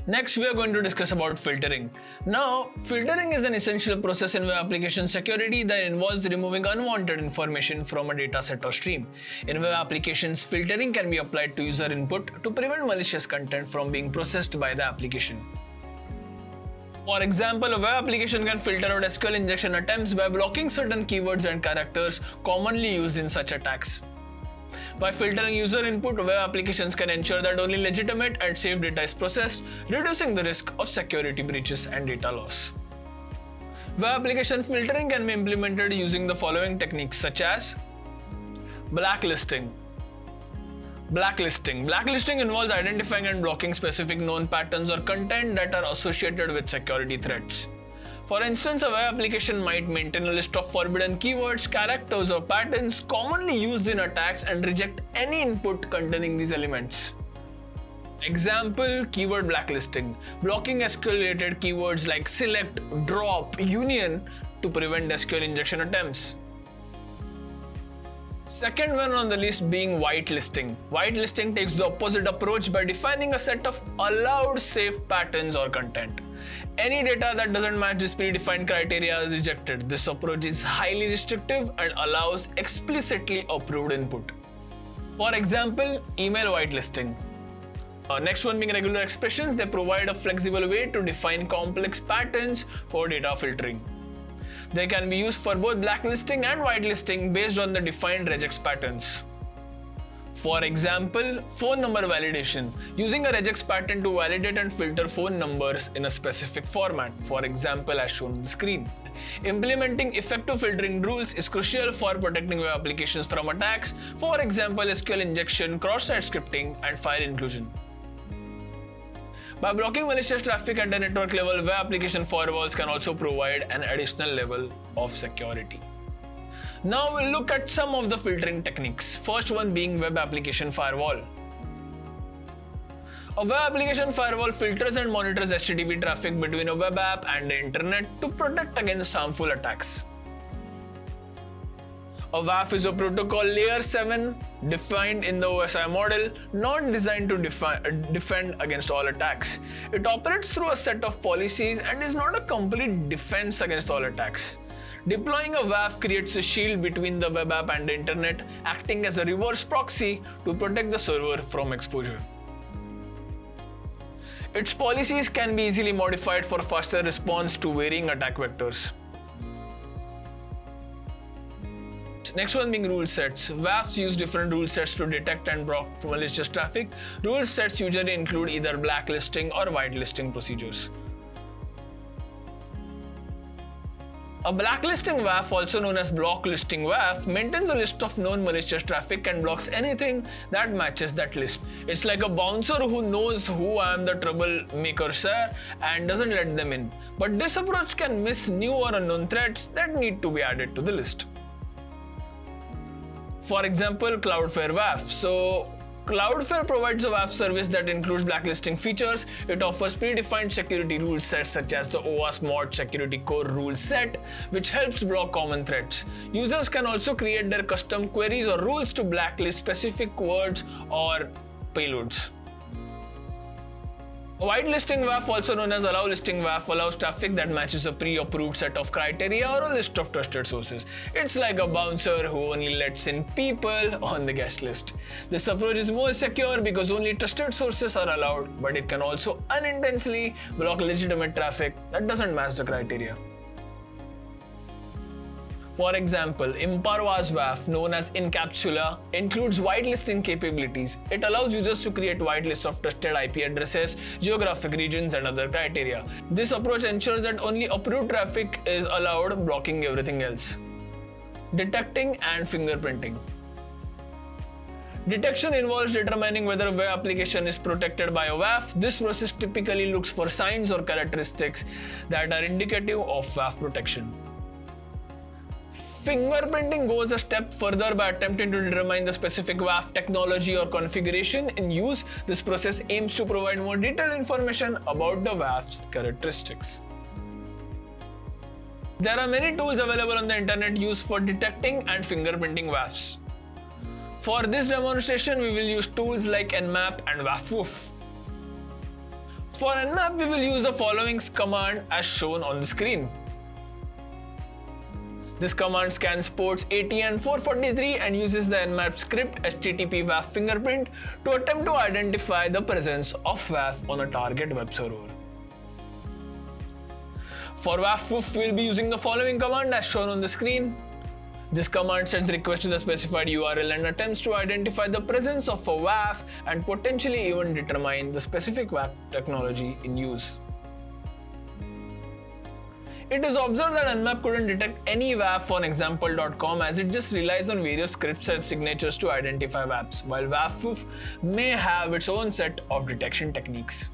Next, we are going to discuss about filtering. Now, filtering is an essential process in web application security that involves removing unwanted information from a dataset or stream. In web applications, filtering can be applied to user input to prevent malicious content from being processed by the application. For example, a web application can filter out SQL injection attempts by blocking certain keywords and characters commonly used in such attacks. By filtering user input, web applications can ensure that only legitimate and safe data is processed, reducing the risk of security breaches and data loss. Web application filtering can be implemented using the following techniques such as blacklisting. Blacklisting involves identifying and blocking specific known patterns or content that are associated with security threats. For instance, a web application might maintain a list of forbidden keywords, characters, or patterns commonly used in attacks and reject any input containing these elements. Example: keyword blacklisting, blocking SQL-related keywords like select, drop, union to prevent SQL injection attempts. Second one on the list being whitelisting. Whitelisting takes the opposite approach by defining a set of allowed safe patterns or content. Any data that doesn't match this predefined criteria is rejected. This approach is highly restrictive and allows explicitly approved input. For example, email whitelisting. Next one being regular expressions. They provide a flexible way to define complex patterns for data filtering. They can be used for both blacklisting and whitelisting based on the defined regex patterns. For example, phone number validation, using a regex pattern to validate and filter phone numbers in a specific format, for example as shown on the screen. Implementing effective filtering rules is crucial for protecting web applications from attacks, for example SQL injection, cross-site scripting, and file inclusion. By blocking malicious traffic at the network level, web application firewalls can also provide an additional level of security. Now we'll look at some of the filtering techniques. First one being web application firewall. A web application firewall filters and monitors HTTP traffic between a web app and the internet to protect against harmful attacks. A WAF is a protocol layer 7 defined in the OSI model, not designed to defend against all attacks. It operates through a set of policies and is not a complete defense against all attacks. Deploying a WAF creates a shield between the web app and the internet, acting as a reverse proxy to protect the server from exposure. Its policies can be easily modified for faster response to varying attack vectors. Next one being rule sets. WAFs use different rule sets to detect and block malicious traffic. Rule sets usually include either blacklisting or whitelisting procedures. A blacklisting WAF, also known as blocklisting WAF, maintains a list of known malicious traffic and blocks anything that matches that list. It's like a bouncer who knows who I am the troublemaker, sir, and doesn't let them in. But this approach can miss new or unknown threats that need to be added to the list. For example, Cloudflare WAF. So Cloudflare provides a WAF service that includes blacklisting features. It offers predefined security rule sets such as the OWASP Mod Security Core rule set, which helps block common threats. Users can also create their custom queries or rules to blacklist specific words or payloads. A whitelisting WAF, also known as allow listing WAF, allows traffic that matches a pre-approved set of criteria or a list of trusted sources. It's like a bouncer who only lets in people on the guest list. This approach is more secure because only trusted sources are allowed, but it can also unintentionally block legitimate traffic that doesn't match the criteria. For example, Imparva's WAF, known as Incapsula, includes whitelisting capabilities. It allows users to create whitelists of trusted IP addresses, geographic regions, and other criteria. This approach ensures that only approved traffic is allowed, blocking everything else. Detecting and fingerprinting. Detection involves determining whether a web application is protected by a WAF. This process typically looks for signs or characteristics that are indicative of WAF protection. Fingerprinting goes a step further by attempting to determine the specific WAF technology or configuration in use. This process aims to provide more detailed information about the WAF's characteristics. There are many tools available on the internet used for detecting and fingerprinting WAFs. For this demonstration, we will use tools like Nmap and WAFWoof. For Nmap, we will use the following command as shown on the screen. This command scans ports 80 and 443 and uses the Nmap script HTTP WAF fingerprint to attempt to identify the presence of WAF on a target web server. For WAF, we will be using the following command as shown on the screen. This command sends request to the specified URL and attempts to identify the presence of a WAF and potentially even determine the specific WAF technology in use. It is observed that Nmap couldn't detect any WAF on example.com as it just relies on various scripts and signatures to identify WAFs, while WAF may have its own set of detection techniques.